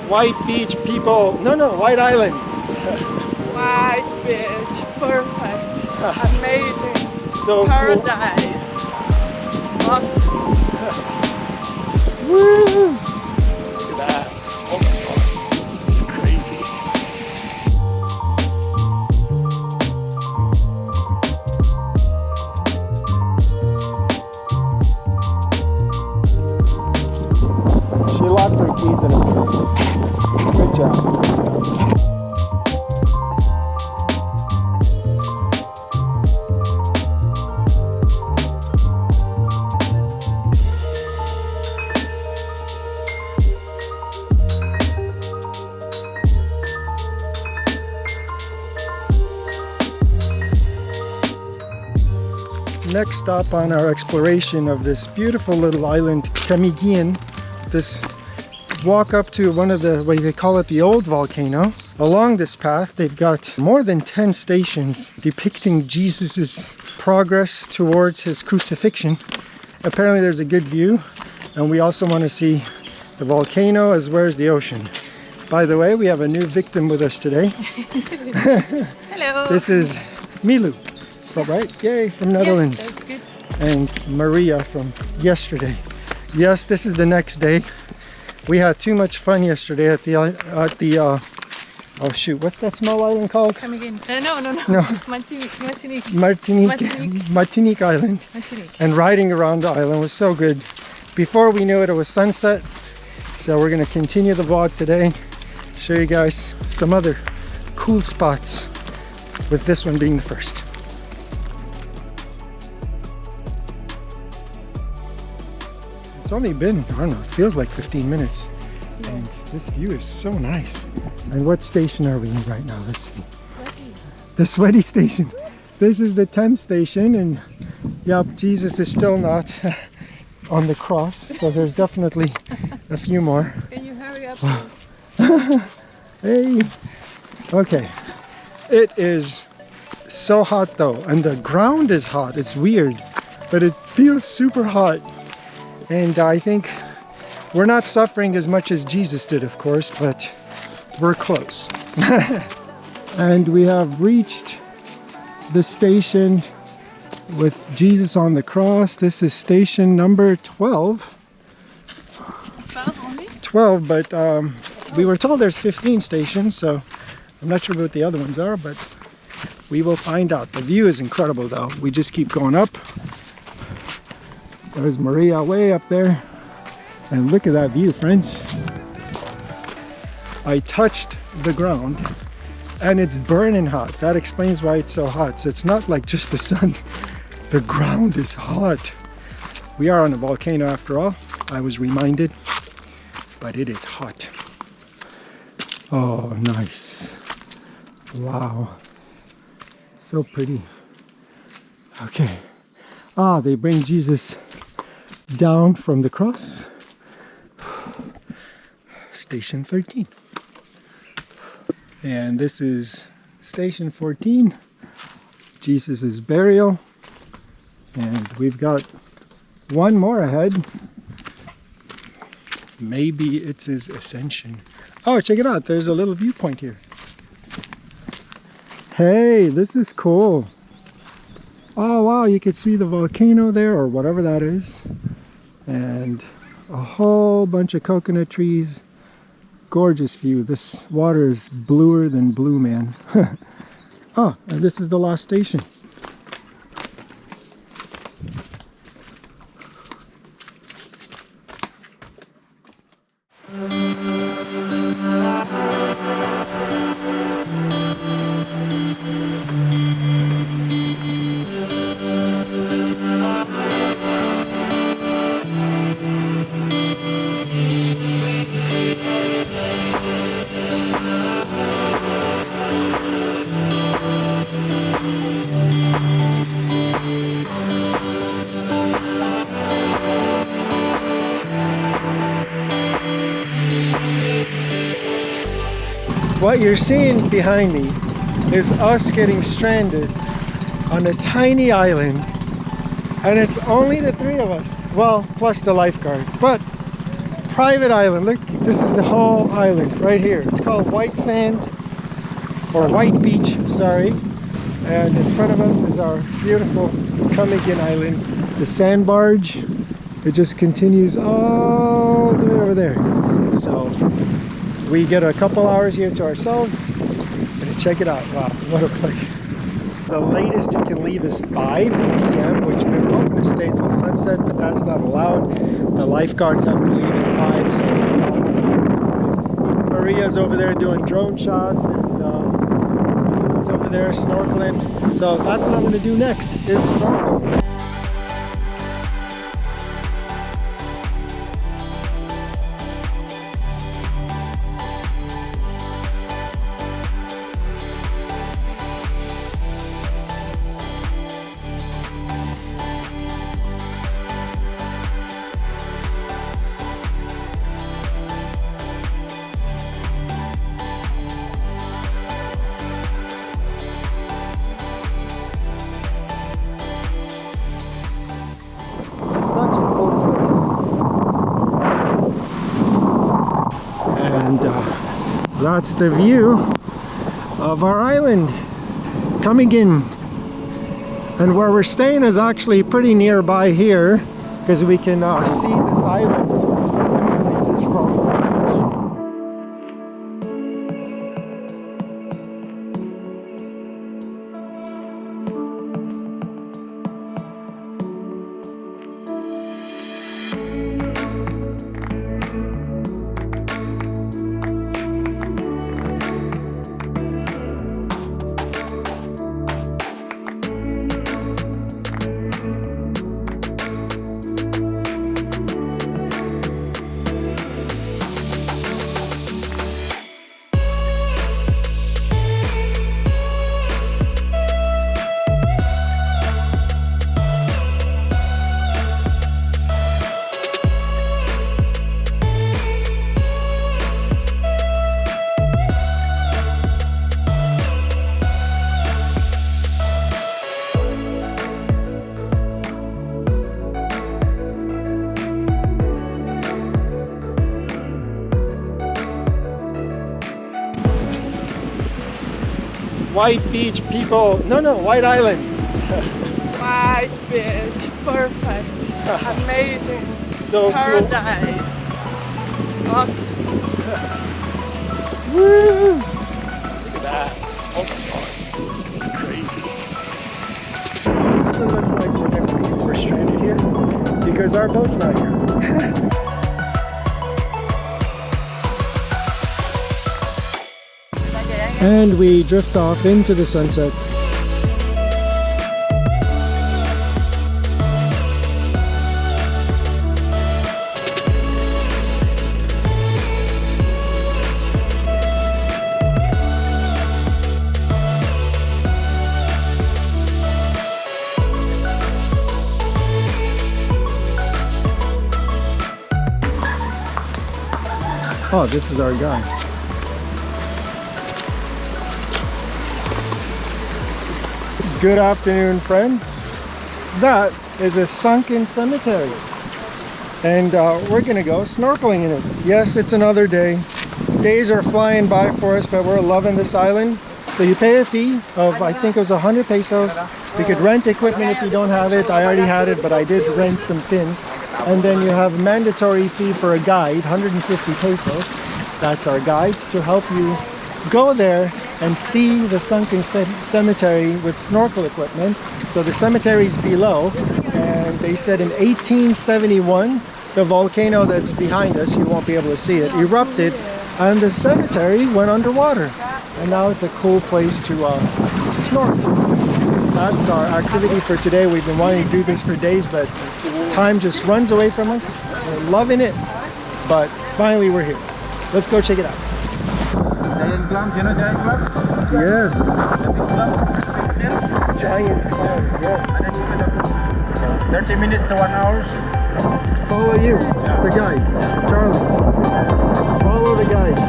White beach, people. No, white island. White beach, perfect, amazing, So paradise, awesome. Cool. Woo! Look at that. Oh my god. It's crazy. She locked her keys in her car. Good job. Good job. Next stop on our exploration of this beautiful little island, Camiguin. This walk up to one of the, what they call it, the old volcano. Along this path, they've got more than 10 stations depicting Jesus's progress towards his crucifixion. Apparently there's a good view, and we also want to see the volcano as well as the ocean. By the way, we have a new victim with us today. Hello. This is Milu. Right? Yay, from Netherlands. Yeah, that's good. And Maria from yesterday. Yes, this is the next day. We had too much fun yesterday at the oh shoot, what's that small island called? Camiguin. No. Martinique Island. Martinique. And riding around the island was so good. Before we knew it, it was sunset. So we're gonna continue the vlog today. Show you guys some other cool spots, with this one being the first. It's only been, I don't know, it feels like 15 minutes. Yeah. And this view is so nice. And what station are we in right now? Let's see. Sweaty. The sweaty station. This is the 10th station, and yep, Jesus is still not on the cross, so there's definitely a few more. Can you hurry up? Hey. Okay. It is so hot though, and the ground is hot. It's weird, but it feels super hot. And I think we're not suffering as much as Jesus did, of course, but we're close. And we have reached the station with Jesus on the cross. This is station number 12. 12 only? 12, but we were told there's 15 stations, so I'm not sure what the other ones are, but we will find out. The view is incredible though. We just keep going up. There's Maria way up there. And look at that view, friends. I touched the ground and it's burning hot. That explains why it's so hot. So it's not like just the sun. The ground is hot. We are on a volcano after all. I was reminded, but it is hot. Oh, nice. Wow. So pretty. Okay. Ah, they bring Jesus down from the cross. Station 13. And this is station 14. Jesus' burial. And we've got one more ahead. Maybe it's his ascension. Oh, check it out. There's a little viewpoint here. Hey, this is cool. Oh wow, you could see the volcano there, or whatever that is. And a whole bunch of coconut trees. Gorgeous view. This water is bluer than blue, man. Oh, and this is the last station. What you're seeing behind me is us getting stranded on a tiny island, and it's only the three of us. Well, plus the lifeguard, but private island. Look, this is the whole island right here. It's called White Sand, or White Beach, sorry. And in front of us is our beautiful Camiguin Island. The sand barge, it just continues all the way over there. So we get a couple hours here to ourselves, and check it out. Wow, what a place. The latest you can leave is 5 p.m., which we were hoping to stay till sunset, but that's not allowed. The lifeguards have to leave at 5, so Maria's over there doing drone shots, and he's over there snorkeling. So that's what I'm going to do next, is snorkel. That's the view of our island, Camiguin. And where we're staying is actually pretty nearby here, because we can see this island easily just from the beach. White Beach, people. No, White Island. White beach, perfect, amazing, So paradise, awesome. Woo! Look at that. Oh my god. It's crazy. Doesn't look like we're stranded here because our boat's not here. And we drift off into the sunset. Oh, this is our guy. Good afternoon, friends. That is a sunken cemetery, and we're gonna go snorkeling in it. Yes, it's another day. Days are flying by for us, but we're loving this island. So you pay a fee of, I think it was 100 pesos. You could rent equipment if you don't have it. I already had it, but I did rent some fins. And then you have a mandatory fee for a guide, 150 pesos. That's our guide to help you go there and see the sunken cemetery with snorkel equipment. So the cemetery is below, and they said in 1871 the volcano that's behind us, you won't be able to see it, erupted, and the cemetery went underwater, and now it's a cool place to snorkel. That's our activity for today. We've been wanting to do this for days, but time just runs away from us. We're loving it, but finally we're here. Let's go check it out. Giant clams, you know giant clams? Yes. The big clams. Giant clams, yes. And then you can 30 minutes to 1 hour. Follow you, the guide, Charlie. Follow the guide.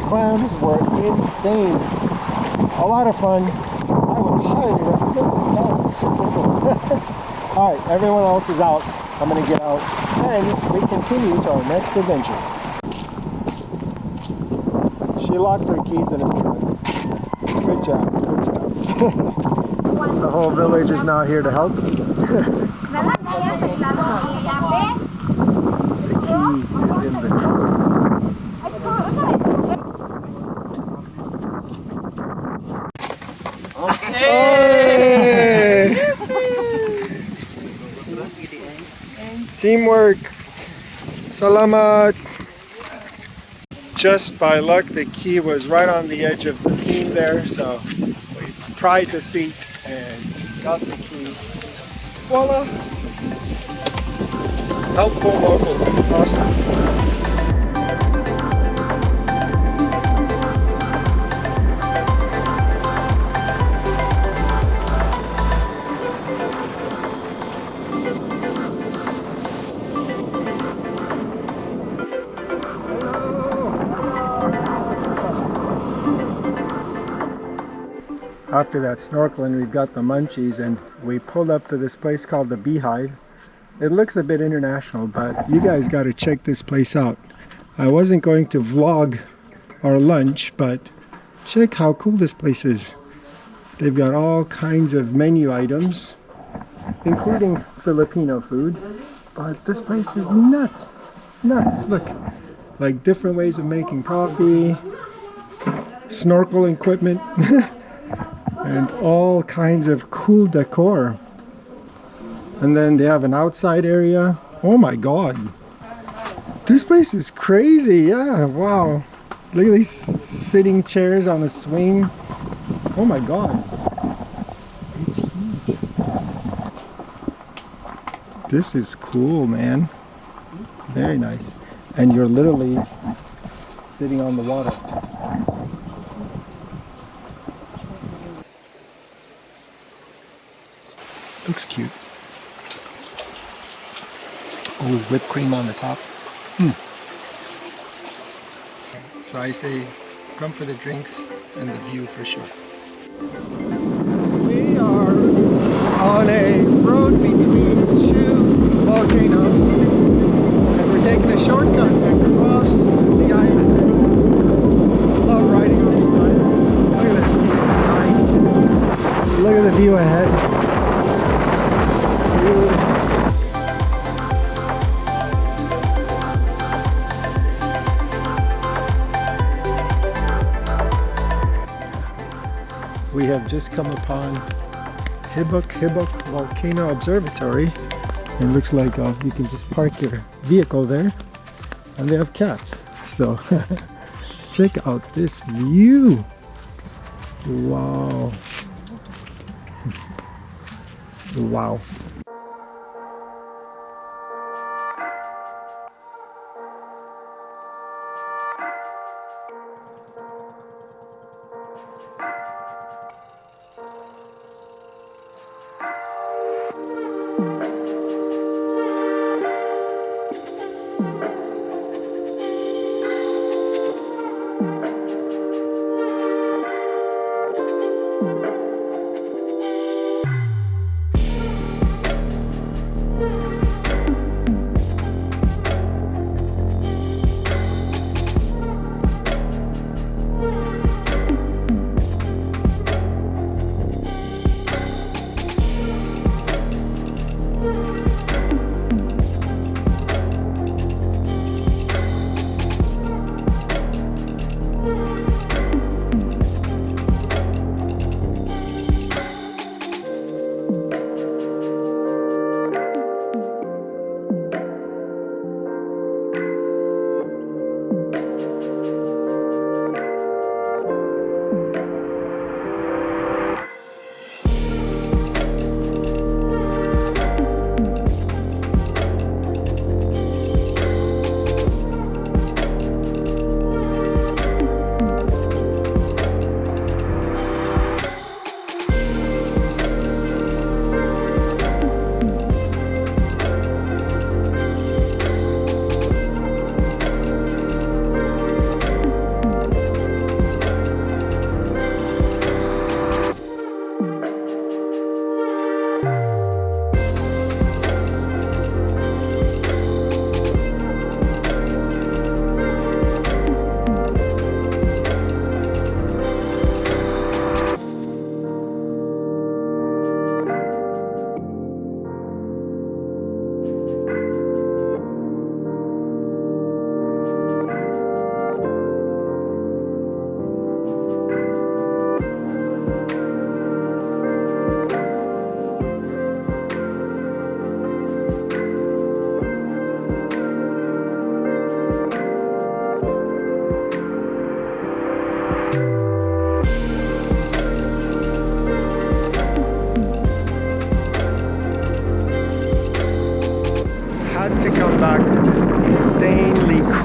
clams were insane. A lot of fun. I would highly recommend. That was super cool. Alright, everyone else is out. I'm gonna get out and we continue to our next adventure. She locked her keys in her trunk. Good job, good job. The whole village is now here to help. The key is in the trunk. Hey! Teamwork. Salamat. Just by luck, the key was right on the edge of the seam there, so we pried the seat and got the key. Voila! Helpful locals. Awesome. After that snorkeling, we've got the munchies and we pulled up to this place called the Beehive. It looks a bit international, but you guys got to check this place out. I wasn't going to vlog our lunch, but check how cool this place is. They've got all kinds of menu items, including Filipino food, but this place is nuts. Nuts. Look, like different ways of making coffee, snorkel equipment. And all kinds of cool decor. And then they have an outside area. Oh my god. This place is crazy. Yeah, wow. Look at these sitting chairs on a swing. Oh my god. It's huge. This is cool, man. Very nice. And you're literally sitting on the water. Looks cute. Oh, whipped cream on the top. So I say, come for the drinks and the view for sure. We are on a road between two volcanoes, and we're taking a shortcut across the island. I love riding on these islands. Look at this view behind. Look at the view ahead. We have just come upon Hibok Volcano Observatory. It looks like you can just park your vehicle there, and they have cats. So check out this view. Wow. Wow.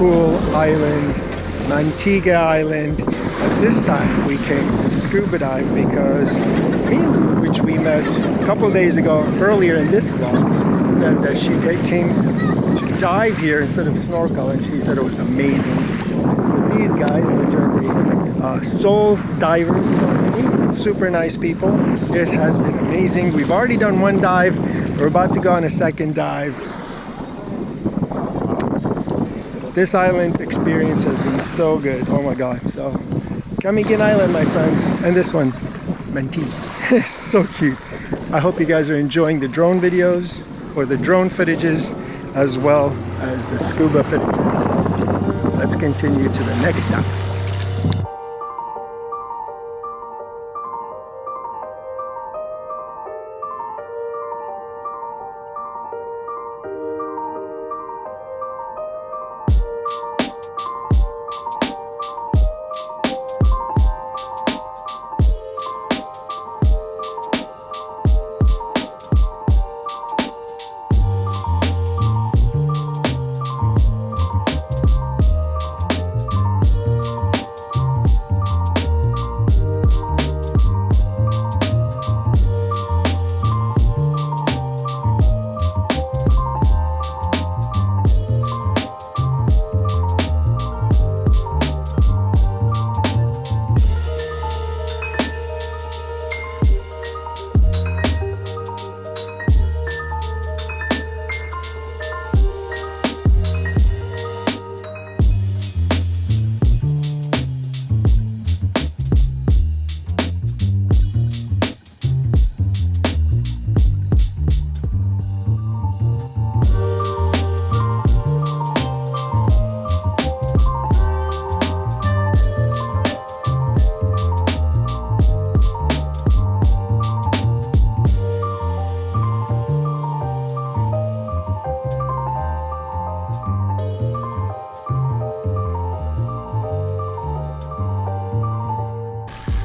cool island, Mantigue Island. But this time we came to scuba dive because Mini, which we met a couple days ago earlier in this vlog, said that she came to dive here instead of snorkel, and she said it was amazing. With these guys, which are the soul divers, super nice people. It has been amazing. We've already done one dive. We're about to go on a second dive. This island experience has been so good. Oh my god. So Camiguin Island, my friends, and this one, Mantigue. So cute. I hope you guys are enjoying the drone videos or the drone footages as well as the scuba footages. Let's continue to the next dive.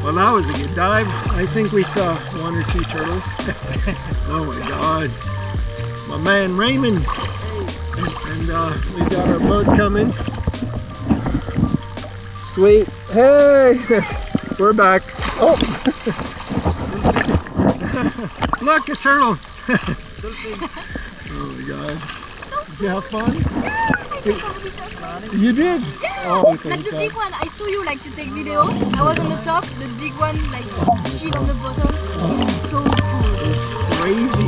Well, that was a good dive. I think we saw 1 or 2 turtles. Oh my god. My man Raymond. And we got our boat coming. Sweet. Hey! We're back. Oh! Look, a turtle. Oh my god. Did you have fun? You did? Oh, Like the big one, I saw you like to take video. I was on the top, the big one like chill on the bottom. So cool. It's crazy.